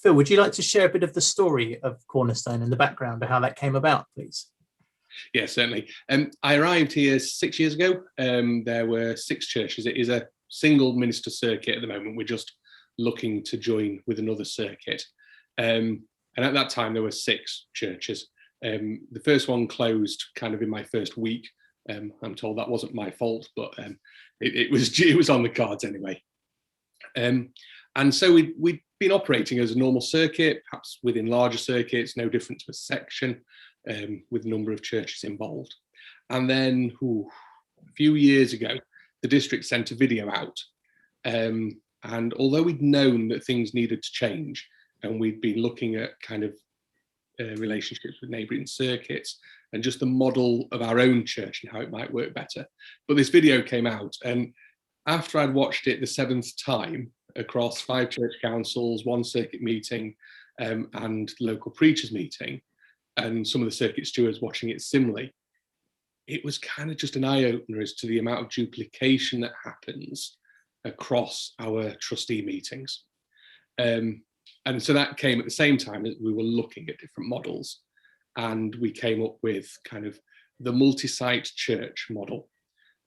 Phil, would you like to share a bit of the story of Cornerstone and the background of how that came about, please? Yeah, certainly. I arrived here 6 years ago. There were 6 churches. It is a single minister circuit at the moment. We're just looking to join with another circuit. And at that time, there were 6 churches. The first one closed kind of in my first week. I'm told that wasn't my fault, but it was on the cards anyway. And so we'd been operating as a normal circuit, perhaps within larger circuits, no different to a section, with a number of churches involved. And then a few years ago, the district sent a video out. And although we'd known that things needed to change, and we'd been looking at kind of relationships with neighbouring circuits and just the model of our own church and how it might work better. But this video came out, and after I'd watched it the 7th time across 5 church councils, 1 circuit meeting, and local preachers meeting, and some of the circuit stewards watching it similarly, it was kind of just an eye-opener as to the amount of duplication that happens across our trustee meetings. And so that came at the same time that we were looking at different models, and we came up with kind of the multi-site church model.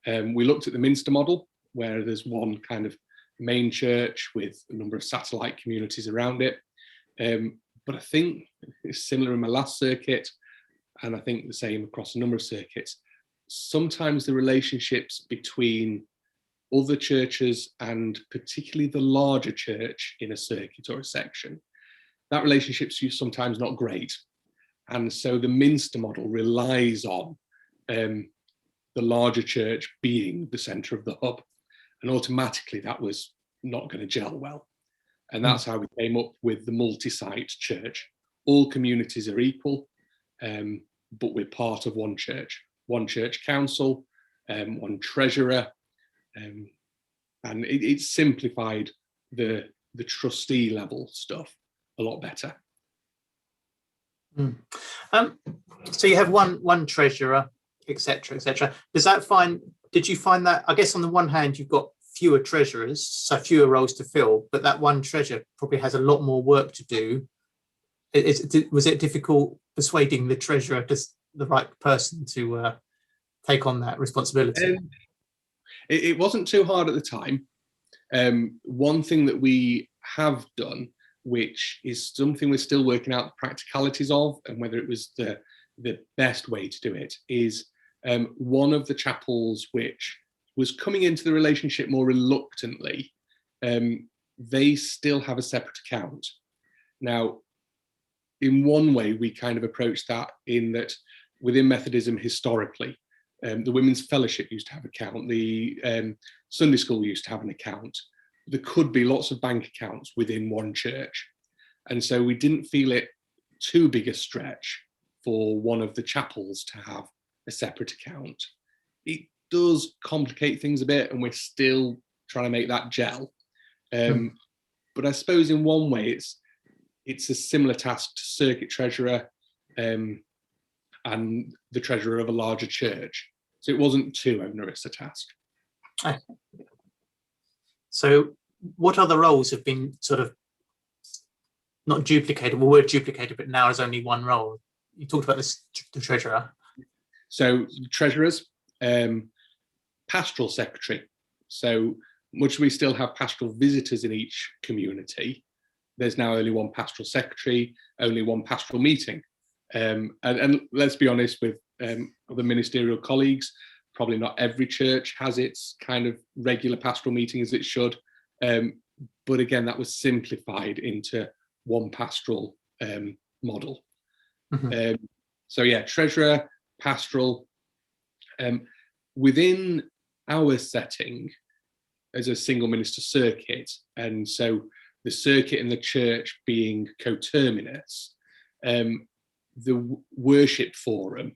We looked at the Minster model, where there's one kind of main church with a number of satellite communities around it. But I think it's similar in my last circuit, and I think the same across a number of circuits. Sometimes the relationships between other churches and particularly the larger church in a circuit or a section, that relationship's sometimes not great. And so the Minster model relies on the larger church being the centre of the hub. And automatically that was not going to gel well. And that's how we came up with the multi-site church. All communities are equal, but we're part of one church council, one treasurer, and it simplified the trustee level stuff a lot better. So you have one treasurer, etc., etc. Did you find that, I guess on the one hand you've got fewer treasurers, so fewer roles to fill, but that one treasurer probably has a lot more work to do. Was it difficult persuading the treasurer, just the right person, to take on that responsibility? It wasn't too hard at the time. One thing that we have done, which is something we're still working out the practicalities of and whether it was the best way to do it, is one of the chapels which was coming into the relationship more reluctantly, they still have a separate account. Now, in one way, we kind of approached that in that within Methodism historically, the Women's Fellowship used to have an account, the Sunday School used to have an account. There could be lots of bank accounts within one church. And so we didn't feel it too big a stretch for one of the chapels to have a separate account. It does complicate things a bit, and we're still trying to make that gel. But I suppose in one way it's a similar task to circuit treasurer and the treasurer of a larger church. So it wasn't too onerous a task. So what other roles have been sort of not duplicated, well, were duplicated, but now there's only one role? You talked about the treasurer. So treasurers, pastoral secretary. So much as we still have pastoral visitors in each community, there's now only one pastoral secretary, only one pastoral meeting. And let's be honest, with other ministerial colleagues, probably not every church has its kind of regular pastoral meeting as it should. But again, that was simplified into one pastoral model. So yeah, treasurer, pastoral. Within our setting as a single minister circuit, and so the circuit and the church being coterminous, the worship forum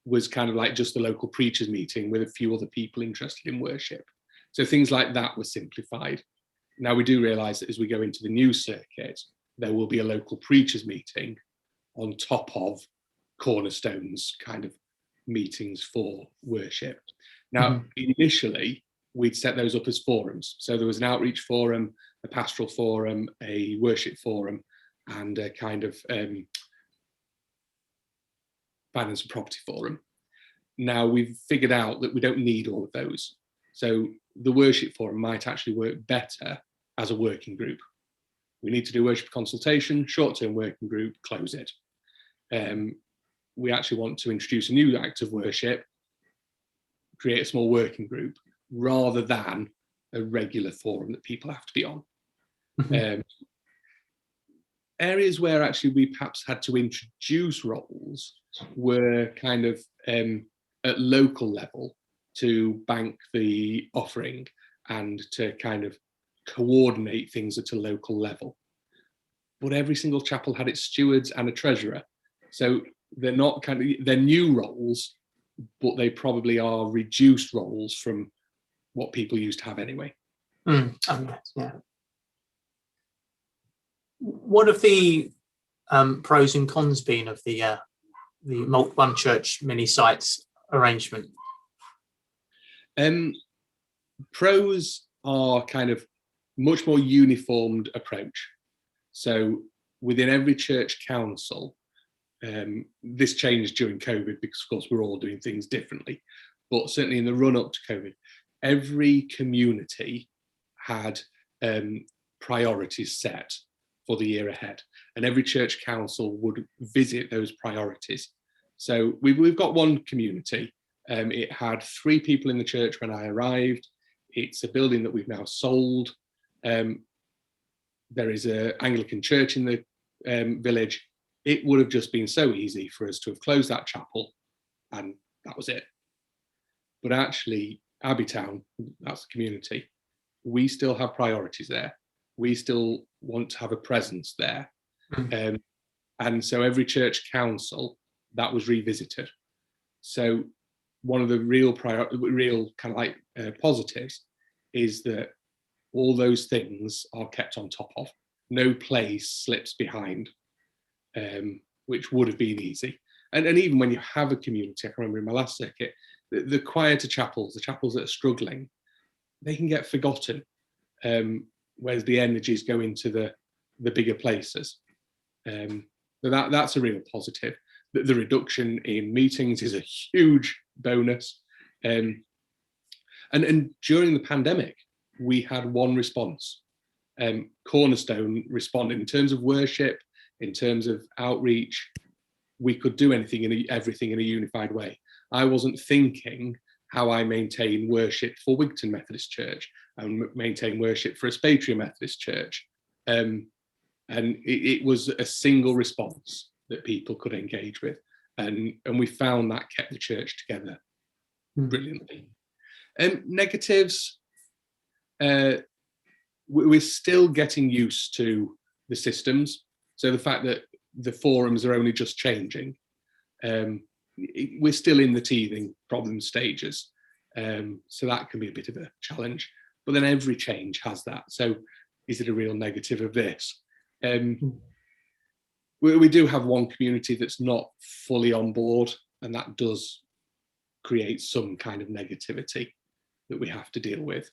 was kind of like just the local preachers meeting with a few other people interested in worship. So things like that were simplified. Now we do realise that as we go into the new circuit, there will be a local preachers meeting on top of Cornerstone's kind of meetings for worship. Now, initially, we'd set those up as forums. So there was an outreach forum, a pastoral forum, a worship forum, and a kind of finance and property forum. Now we've figured out that we don't need all of those. So the worship forum might actually work better as a working group. We need to do worship consultation, short-term working group, close it. We actually want to introduce a new act of worship, create a small working group, rather than a regular forum that people have to be on. Areas where actually we perhaps had to introduce roles were kind of at local level to bank the offering and to kind of coordinate things at a local level. But every single chapel had its stewards and a treasurer. So they're not they're new roles, but they probably are reduced roles from what people used to have anyway. Oh, yes, yeah. What have the pros and cons been of the one church mini sites arrangement? Pros are kind of much more uniformed approach. So within every church council, this changed during COVID because of course we're all doing things differently, but certainly in the run up to COVID, every community had priorities set for the year ahead, and every church council would visit those priorities. So we've got one community. It had 3 people in the church when I arrived. It's a building that we've now sold. There is an Anglican church in the village. It would have just been so easy for us to have closed that chapel and that was it. But actually, Abbeytown, that's the community, we still have priorities there. We still want to have a presence there. And so every church council, that was revisited. So one of the real kind of like positives is that all those things are kept on top of. No place slips behind, which would have been easy. And even when you have a community, I can remember in my last circuit, the quieter chapels, the chapels that are struggling, they can get forgotten, whereas the energies go into the bigger places. So that's a real positive. The reduction in meetings is a huge bonus. And during the pandemic, we had one response. Cornerstone responded in terms of worship, in terms of outreach. We could do everything in a unified way. I wasn't thinking how I maintain worship for Wigton Methodist Church and maintain worship for Espatria Methodist Church. And it was a single response that people could engage with. And we found that kept the church together brilliantly. Negatives, we're still getting used to the systems. So the fact that the forums are only just changing, we're still in the teething problem stages. So that can be a bit of a challenge. But then every change has that. So is it a real negative of this? We do have one community that's not fully on board, and that does create some kind of negativity that we have to deal with.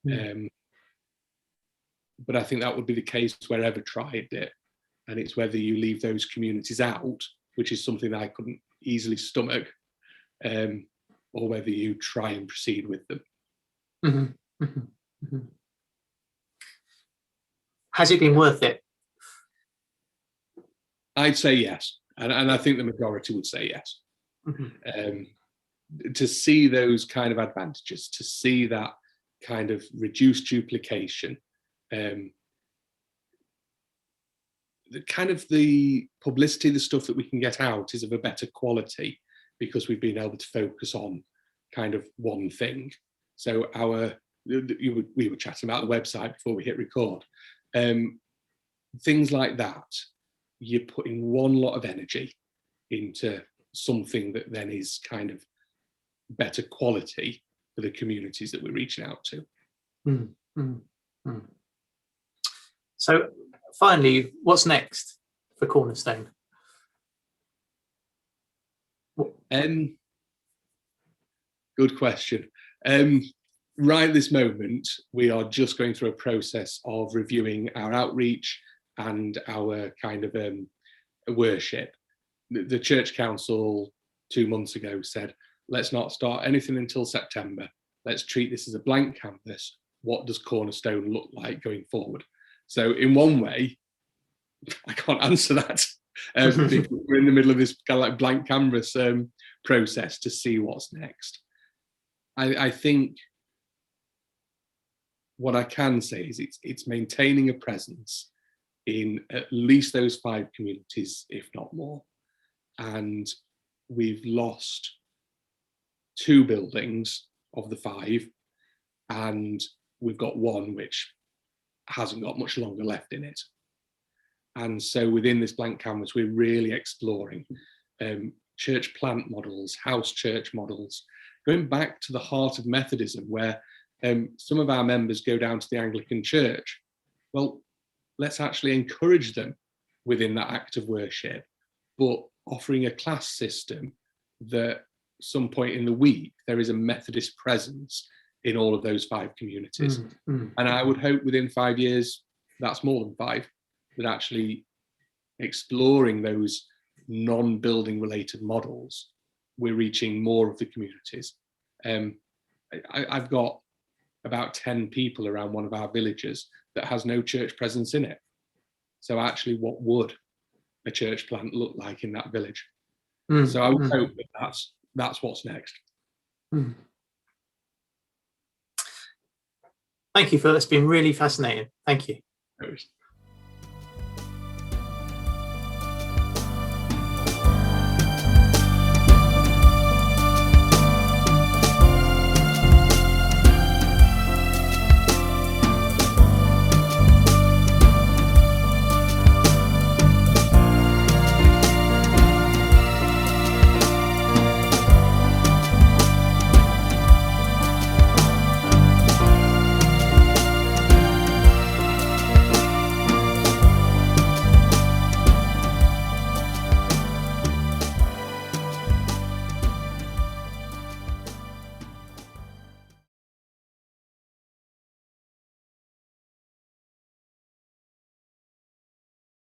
But I think that would be the case wherever tried it. And it's whether you leave those communities out, which is something that I couldn't easily stomach, or whether you try and proceed with them. Has it been worth it? I'd say yes. And I think the majority would say yes. To see those kind of advantages, to see that kind of reduced duplication, the publicity, the stuff that we can get out is of a better quality because we've been able to focus on kind of one thing. So we were chatting about the website before we hit record. Things like that, you're putting one lot of energy into something that then is kind of better quality for the communities that we're reaching out to. So finally, what's next for Cornerstone? Good question. Right this moment, we are just going through a process of reviewing our outreach and our kind of worship. The church council 2 months ago said, let's not start anything until September. Let's treat this as a blank canvas. What does Cornerstone look like going forward? So in one way, I can't answer that because we're in the middle of this kind of like blank canvas process to see what's next. I think what I can say is it's maintaining a presence in at least those 5 communities, if not more. And we've lost 2 buildings of the 5, and we've got 1 which hasn't got much longer left in it. And so within this blank canvas, we're really exploring church plant models, house church models, going back to the heart of Methodism, where some of our members go down to the Anglican Church. Well, let's actually encourage them within that act of worship, but offering a class system that some point in the week, there is a Methodist presence in all of those 5 communities. And I would hope within 5 years, that's more than 5, that actually exploring those non-building related models, we're reaching more of the communities. I've got about 10 people around one of our villages that has no church presence in it. So actually, what would a church plant look like in that village? So I would hope that that's what's next. Thank you, Phil. It's been really fascinating. Thank you.